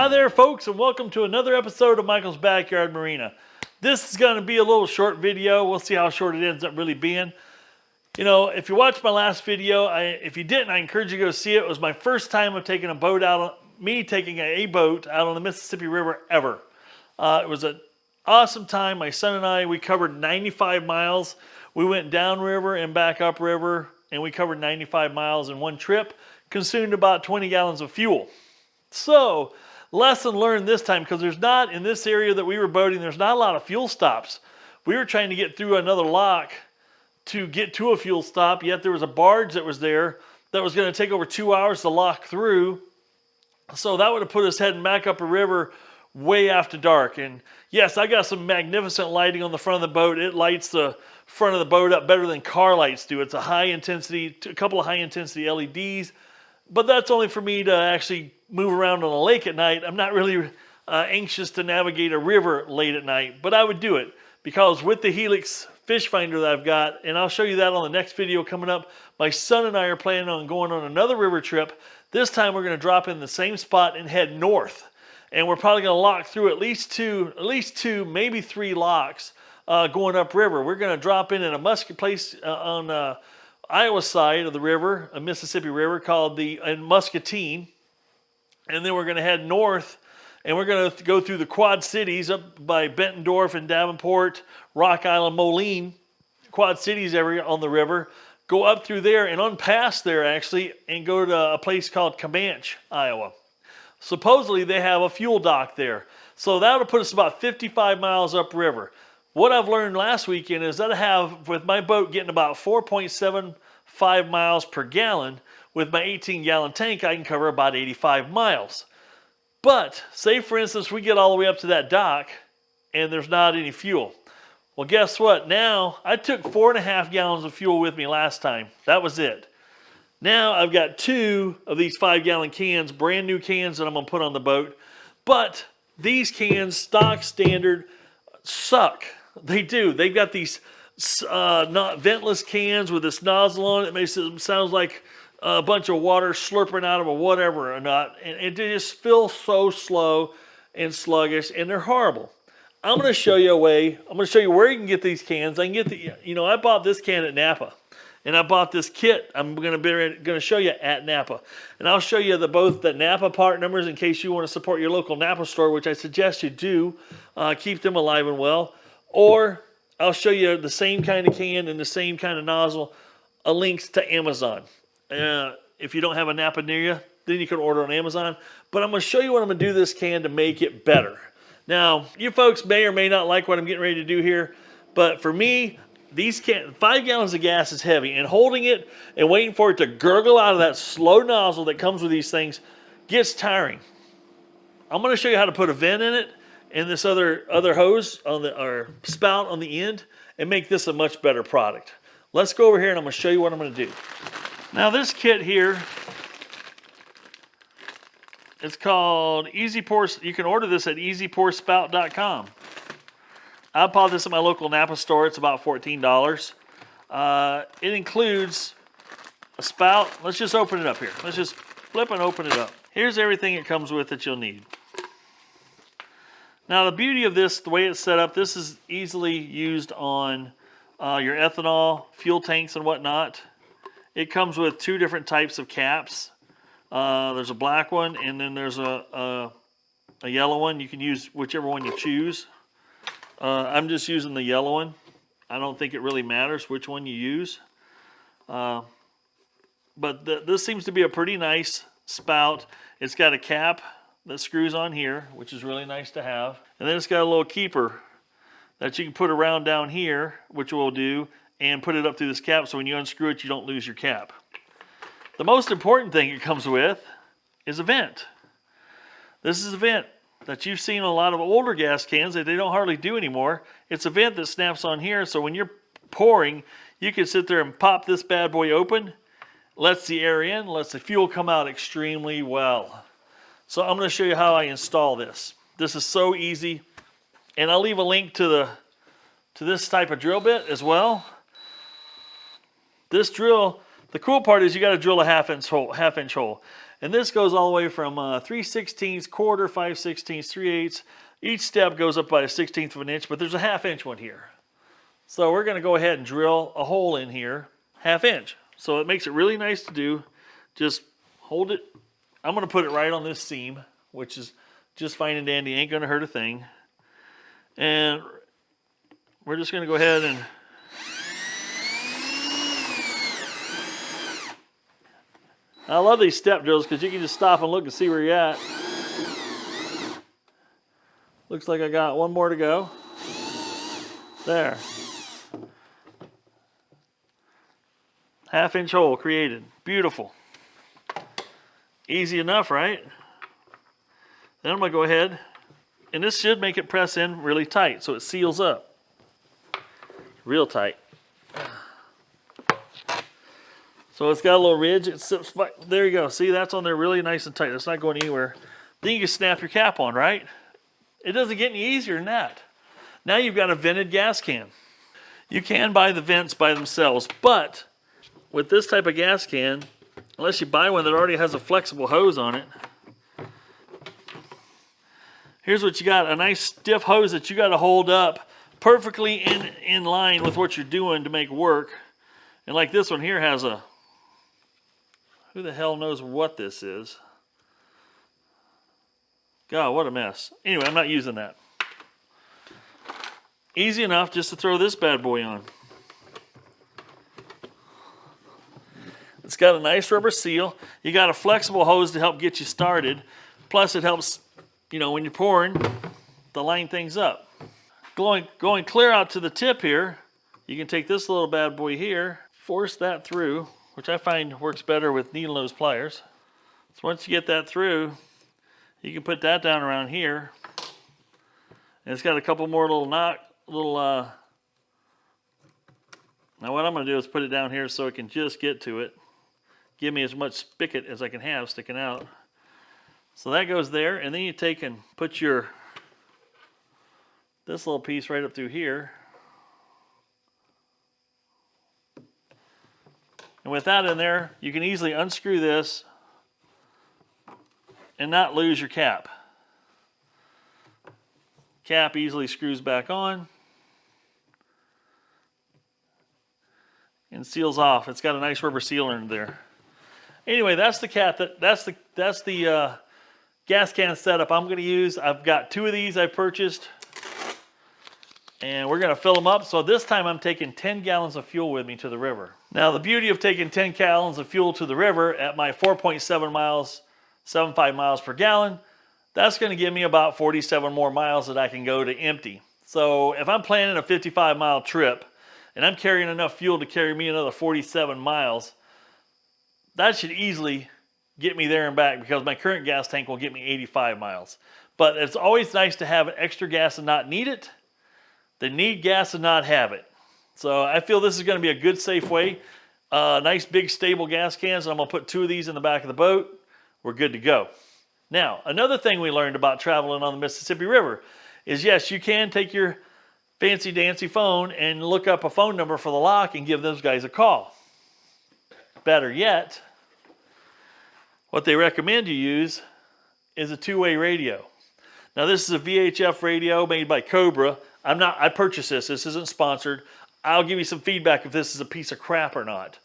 Hi there, folks, and welcome to another episode of Michael's Backyard Marina. This is going to be a little short video. We'll see how short it ends up really being. You know, if you watched my last video, if you didn't, I encourage you to go see it. It was my first time of taking a boat out, taking a boat out on the Mississippi River ever. It was an awesome time. My son and I, we covered 95 miles. We went downriver and back upriver, and we covered 95 miles in one trip. Consumed about 20 gallons of fuel. So, lesson learned this time, because there's not, in this area that we were boating, there's not a lot of fuel stops. We were trying to get through another lock to get to a fuel stop, yet there was a barge that was there that was going to take over 2 hours to lock through. So that would have put us heading back up a river way after dark. And yes, I got some magnificent lighting on the front of the boat. It lights the front of the boat up better than car lights do. It's a high intensity, a couple of high intensity LEDs, but that's only for me to actually move around on a lake at night. I'm not really anxious to navigate a river late at night, but I would do it because with the Helix fish finder that I've got, and I'll show you that on the next video coming up, my son and I are planning on going on another river trip. This time we're going to drop in the same spot and head north. And we're probably going to lock through at least two, maybe three locks going upriver. We're going to drop in a place on Iowa side of the river, a Mississippi River called the Muscatine. And then we're going to head north, and we're going to go through the Quad Cities up by Bettendorf and Davenport, Rock Island, Moline, Quad Cities area on the river. Go up through there and on past there actually, and go to a place called Comanche, Iowa. Supposedly they have a fuel dock there. So that would put us about 55 miles upriver. What I've learned last weekend is that I have, with my boat getting about 4.75 miles per gallon, with my 18-gallon tank, I can cover about 85 miles. But, say for instance, we get all the way up to that dock, and there's not any fuel. Well, guess what? Now, I took 4.5 gallons of fuel with me last time. That was it. Now, I've got 2 of these 5-gallon cans, brand new cans that I'm going to put on the boat. But, these cans, stock standard, suck. They do. They've got these not ventless cans with this nozzle on it. It makes it sound like a bunch of water slurping out of a whatever or not. And it just feels so slow and sluggish, and they're horrible. I'm going to show you a way. I'm going to show you where you can get these cans. I can get I bought this can at Napa. And I bought this kit I'm going to show you at Napa. And I'll show you both the Napa part numbers in case you want to support your local Napa store, which I suggest you do. Keep them alive and well. Or I'll show you the same kind of can and the same kind of nozzle, links to Amazon. If you don't have a Napa near you, then you can order on Amazon. But I'm going to show you what I'm going to do this can to make it better. Now, you folks may or may not like what I'm getting ready to do here. But for me, 5 gallons of gas is heavy, and holding it and waiting for it to gurgle out of that slow nozzle that comes with these things gets tiring. I'm going to show you how to put a vent in it and this other hose or spout on the end and make this a much better product. Let's go over here and I'm going to show you what I'm going to do. Now this kit here, it's called Easy Pour. You can order this at easypourspout.com. I bought this at my local Napa store. It's about $14. It includes a spout. Let's just open it up here. Let's just flip and open it up. Here's everything it comes with that you'll need. Now the beauty of this, the way it's set up, this is easily used on your ethanol, fuel tanks and whatnot. It comes with 2 different types of caps. There's a black one and then there's a yellow one. You can use whichever one you choose. I'm just using the yellow one. I don't think it really matters which one you use. But this seems to be a pretty nice spout. It's got a cap that screws on here, which is really nice to have. And then it's got a little keeper that you can put around down here, which we'll do, and put it up through this cap so when you unscrew it, you don't lose your cap. The most important thing it comes with is a vent. This is a vent that you've seen on a lot of older gas cans that they don't hardly do anymore. It's a vent that snaps on here, so when you're pouring, you can sit there and pop this bad boy open, lets the air in, lets the fuel come out extremely well. So I'm going to show you how I install this. This is so easy, and I'll leave a link to this type of drill bit as well. This drill, the cool part is you got to drill a half inch hole. And this goes all the way from 3/16, quarter, 5/16, 3/8. Each step goes up by a 1/16 of an inch, but there's a 1/2 inch one here. So we're going to go ahead and drill a hole in here, 1/2 inch. So it makes it really nice to do. Just hold it. I'm going to put it right on this seam, which is just fine and dandy. Ain't going to hurt a thing. And we're just going to go ahead and I love these step drills because you can just stop and look and see where you're at. Looks like I got one more to go. There. 1/2 inch hole created. Beautiful. Easy enough, right? Then I'm going to go ahead, and this should make it press in really tight so it seals up. Real tight. So it's got a little ridge. It sits, there you go. See, that's on there really nice and tight. It's not going anywhere. Then you can snap your cap on, right? It doesn't get any easier than that. Now you've got a vented gas can. You can buy the vents by themselves, but with this type of gas can, unless you buy one that already has a flexible hose on it, here's what you got. A nice stiff hose that you got to hold up perfectly in line with what you're doing to make work. And like this one here has a, who the hell knows what this is? God, what a mess. Anyway, I'm not using that. Easy enough just to throw this bad boy on. It's got a nice rubber seal. You got a flexible hose to help get you started. Plus it helps, you know, when you're pouring, to line things up. Going clear out to the tip here, you can take this little bad boy here, force that through, which I find works better with needle nose pliers. So once you get that through, you can put that down around here. And it's got a couple more little now what I'm going to do is put it down here so it can just get to it. Give me as much spigot as I can have sticking out. So that goes there, and then you take and put this little piece right up through here. And with that in there, you can easily unscrew this and not lose your cap. Cap easily screws back on and seals off. It's got a nice rubber sealer in there. Anyway, that's the gas can setup I'm going to use. I've got 2 of these I purchased, and we're going to fill them up. So this time I'm taking 10 gallons of fuel with me to the river. Now the beauty of taking 10 gallons of fuel to the river at my 4.7 miles, 75 miles per gallon, that's going to give me about 47 more miles that I can go to empty. So if I'm planning a 55-mile trip and I'm carrying enough fuel to carry me another 47 miles, that should easily get me there and back because my current gas tank will get me 85 miles. But it's always nice to have extra gas and not need it than need gas and not have it. So I feel this is going to be a good, safe way. Nice, big, stable gas cans. I'm going to put 2 of these in the back of the boat. We're good to go. Now, another thing we learned about traveling on the Mississippi River is, yes, you can take your fancy-dancy phone and look up a phone number for the lock and give those guys a call. Better yet, what they recommend you use is a 2-way radio. Now, this is a VHF radio made by Cobra. I purchased this. This isn't sponsored. I'll give you some feedback if this is a piece of crap or not.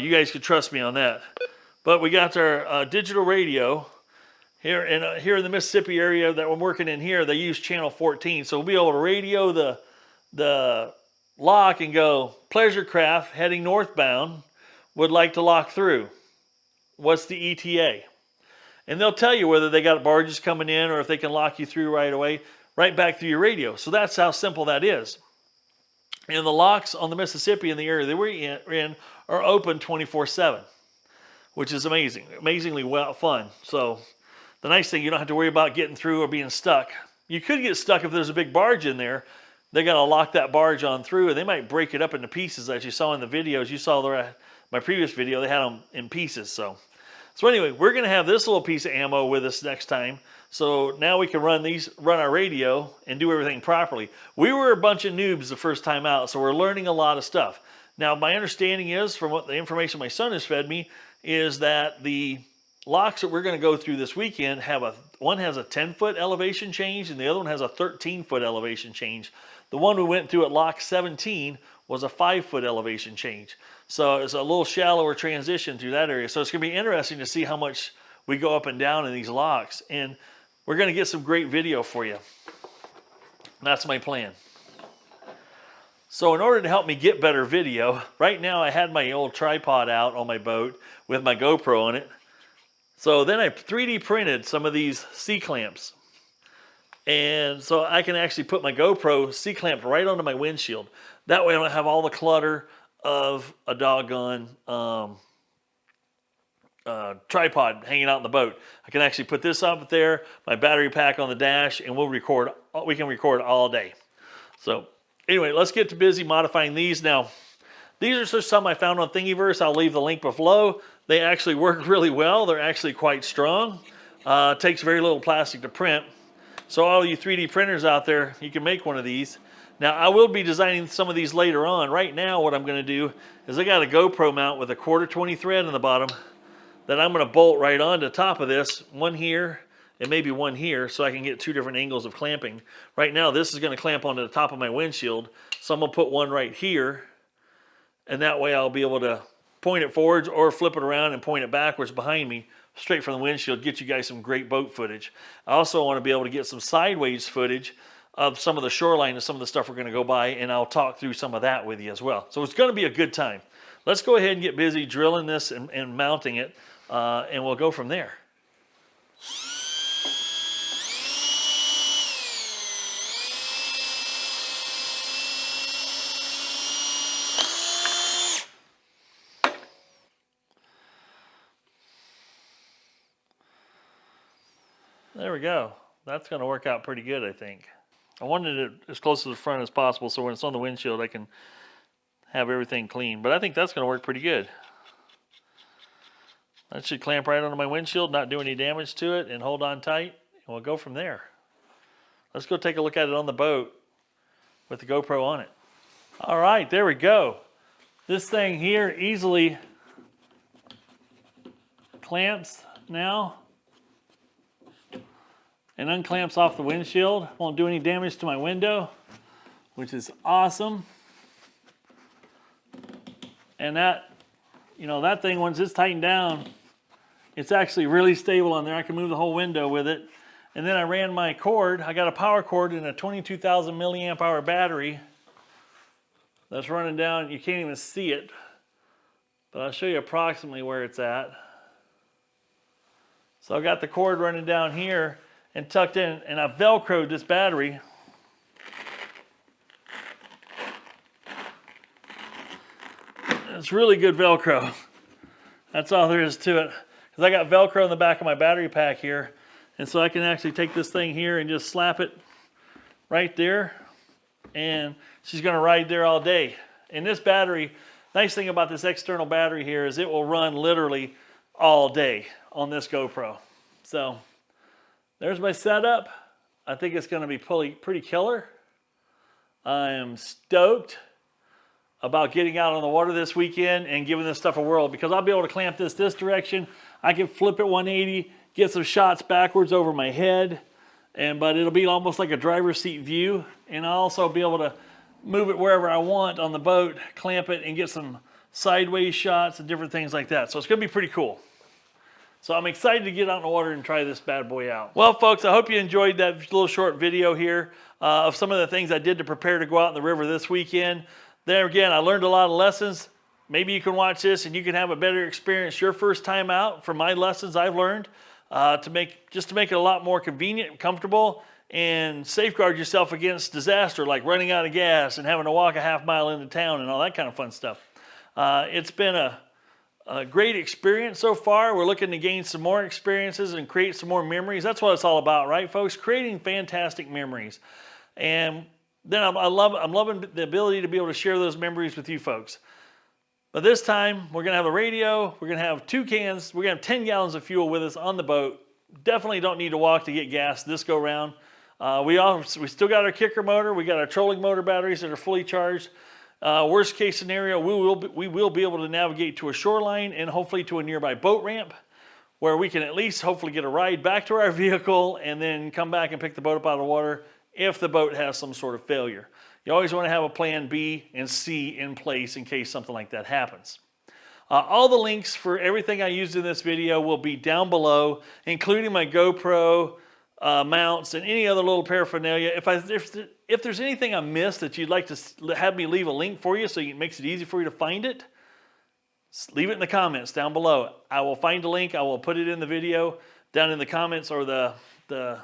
You guys can trust me on that. But we got our digital radio here in the Mississippi area that we're working in here. They use channel 14, so we'll be able to radio the lock and go, pleasure craft heading northbound would like to lock through. What's the ETA? And they'll tell you whether they got barges coming in or if they can lock you through right away, right back through your radio. So that's how simple that is. And the locks on the Mississippi in the area that we're in are open 24/7, which is amazing, amazingly fun. So the nice thing, you don't have to worry about getting through or being stuck. You could get stuck if there's a big barge in there. They got to lock that barge on through, and they might break it up into pieces, as you saw in the videos. You saw my previous video, they had them in pieces. So anyway, we're going to have this little piece of ammo with us next time. So now we can run our radio and do everything properly. We were a bunch of noobs the first time out, so we're learning a lot of stuff. Now, my understanding is, from what the information my son has fed me, is that the locks that we're going to go through this weekend one has a 10-foot elevation change and the other one has a 13-foot elevation change. The one we went through at lock 17 was a 5-foot elevation change. So it's a little shallower transition through that area. So it's going to be interesting to see how much we go up and down in these locks. And we're going to get some great video for you. That's my plan. So in order to help me get better video, right now I had my old tripod out on my boat with my GoPro on it. So then I 3D printed some of these C-clamps. And so I can actually put my GoPro C-clamp right onto my windshield. That way I don't have all the clutter of a doggone tripod hanging out in the boat. I can actually put this up there, my battery pack on the dash, and we can record all day. So anyway, let's get to busy modifying these. Now, these are just some I found on Thingiverse. I'll leave the link below. They actually work really well. They're actually quite strong. It takes very little plastic to print. So all you 3D printers out there, you can make one of these. Now, I will be designing some of these later on. Right now, what I'm going to do is I got a GoPro mount with a 1/4 thread in the bottom that I'm going to bolt right on the top of this, one here and maybe one here, so I can get 2 different angles of clamping. Right now, this is going to clamp onto the top of my windshield, so I'm going to put one right here, and that way I'll be able to point it forwards or flip it around and point it backwards behind me, straight from the windshield, get you guys some great boat footage. I also want to be able to get some sideways footage of some of the shoreline and some of the stuff we're going to go by, and I'll talk through some of that with you as well. So it's going to be a good time. Let's go ahead and get busy drilling this and mounting it, and we'll go from there. There we go. That's going to work out pretty good, I think. I wanted it as close to the front as possible so when it's on the windshield I can have everything clean. But I think that's going to work pretty good. That should clamp right onto my windshield, not do any damage to it, and hold on tight, and we'll go from there. Let's go take a look at it on the boat with the GoPro on it. All right, there we go. This thing here easily clamps now and unclamps off the windshield. Won't do any damage to my window, which is awesome. And that, that thing, once it's tightened down, it's actually really stable on there. I can move the whole window with it. And then I ran my cord. I got a power cord and a 22,000 milliamp hour battery that's running down. You can't even see it, but I'll show you approximately where it's at. So I got the cord running down here and tucked in, and I Velcroed this battery. It's really good Velcro. That's all there is to it. Because I got Velcro in the back of my battery pack here, and so I can actually take this thing here and just slap it right there, and she's going to ride there all day. And this battery, nice thing about this external battery here is it will run literally all day on this GoPro. So there's my setup. I think it's going to be pretty killer. I am stoked about getting out on the water this weekend and giving this stuff a whirl, because I'll be able to clamp this direction. I can flip it 180, get some shots backwards over my head, but it'll be almost like a driver's seat view. And I'll also be able to move it wherever I want on the boat, clamp it, and get some sideways shots and different things like that. So it's going to be pretty cool. So I'm excited to get out in the water and try this bad boy out. Well, folks, I hope you enjoyed that little short video here of some of the things I did to prepare to go out in the river this weekend. There again, I learned a lot of lessons. Maybe you can watch this and you can have a better experience your first time out from my lessons I've learned to make it a lot more convenient and comfortable, and safeguard yourself against disaster like running out of gas and having to walk a half mile into town and all that kind of fun stuff. It's been a great experience so far. We're looking to gain some more experiences and create some more memories. That's what it's all about, right, folks? Creating fantastic memories. And then I'm loving the ability to be able to share those memories with you folks. But this time, we're going to have a radio. We're going to have 2 cans. We're going to have 10 gallons of fuel with us on the boat. Definitely don't need to walk to get gas this go round. We still got our kicker motor. We got our trolling motor batteries that are fully charged. Worst case scenario, we will be able to navigate to a shoreline and hopefully to a nearby boat ramp. where we can at least hopefully get a ride back to our vehicle and then come back and pick the boat up out of the water if the boat has some sort of failure. You always want to have a plan B and C in place in case something like that happens. All the links for everything I used in this video will be down below, including my GoPro mounts and any other little paraphernalia. If there's anything I missed that you'd like to have me leave a link for you so it makes it easy for you to find it, leave it in the comments down below. I will find a link. I will put it in the video down in the comments or the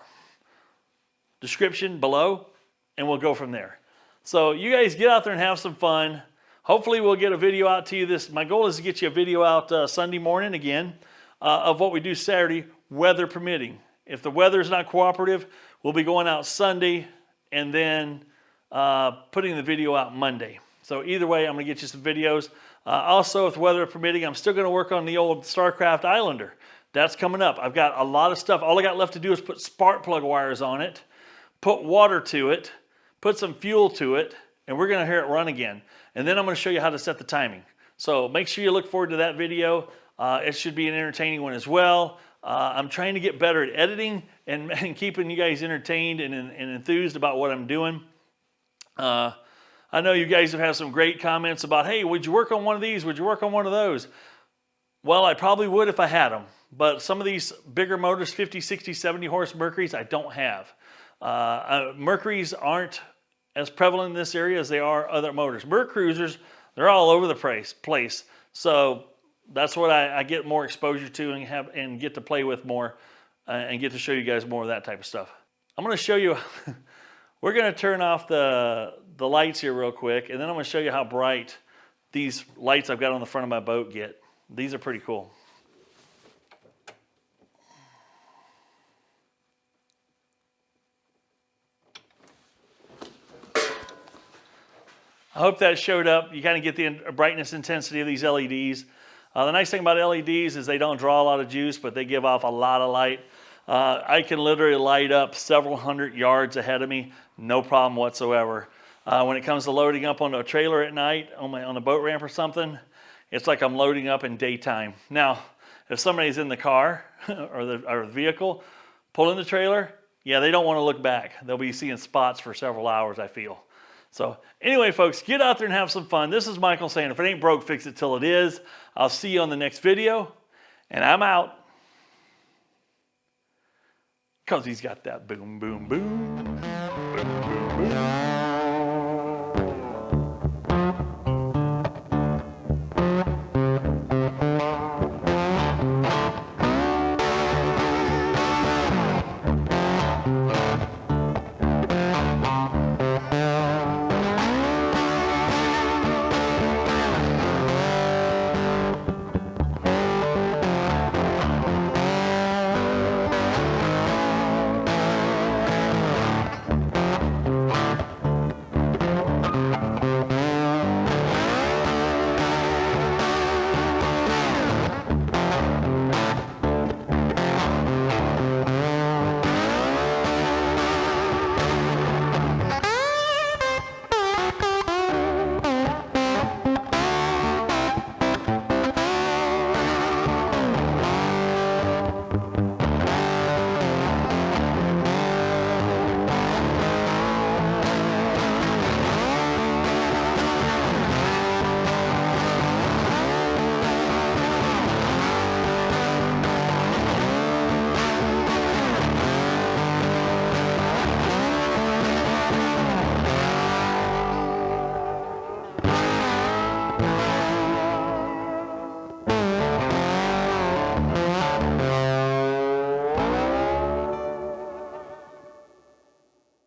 description below, and we'll go from there. So you guys get out there and have some fun. Hopefully we'll get a video out to you. My goal is to get you a video out Sunday morning again of what we do Saturday, weather permitting. If the weather is not cooperative, we'll be going out Sunday and then putting the video out Monday. So either way, I'm going to get you some videos. Also, if weather permitting, I'm still going to work on the old StarCraft Islander. That's coming up. I've got a lot of stuff. All I got left to do is put spark plug wires on it, put water to it, put some fuel to it, and we're going to hear it run again. And then I'm going to show you how to set the timing. So make sure you look forward to that video. It should be an entertaining one as well. I'm trying to get better at editing and keeping you guys entertained and enthused about what I'm doing. I know you guys have had some great comments about, hey, would you work on one of these? Would you work on one of those? Well, I probably would if I had them. But some of these bigger motors, 50, 60, 70 horse Mercuries, I don't have. Mercuries aren't as prevalent in this area as they are other motors. Mercruisers, they're all over the place. So that's what I get more exposure to and get to play with more and get to show you guys more of that type of stuff. I'm going to show you, we're going to turn off the lights here real quick, and then I'm going to show you how bright these lights I've got on the front of my boat get. These are pretty cool. I hope that showed up. You kind of get the brightness intensity of these LEDs. The nice thing about LEDs is they don't draw a lot of juice, but they give off a lot of light. I can literally light up several hundred yards ahead of me, no problem whatsoever. When it comes to loading up on a trailer at night, on a boat ramp or something, it's like I'm loading up in daytime. Now, if somebody's in the car or the vehicle pulling the trailer, yeah, they don't want to look back. They'll be seeing spots for several hours, I feel. So anyway, folks, get out there and have some fun. This is Michael saying, if it ain't broke, fix it till it is. I'll see you on the next video, and I'm out. Because he's got that boom, boom, boom, boom, boom, boom.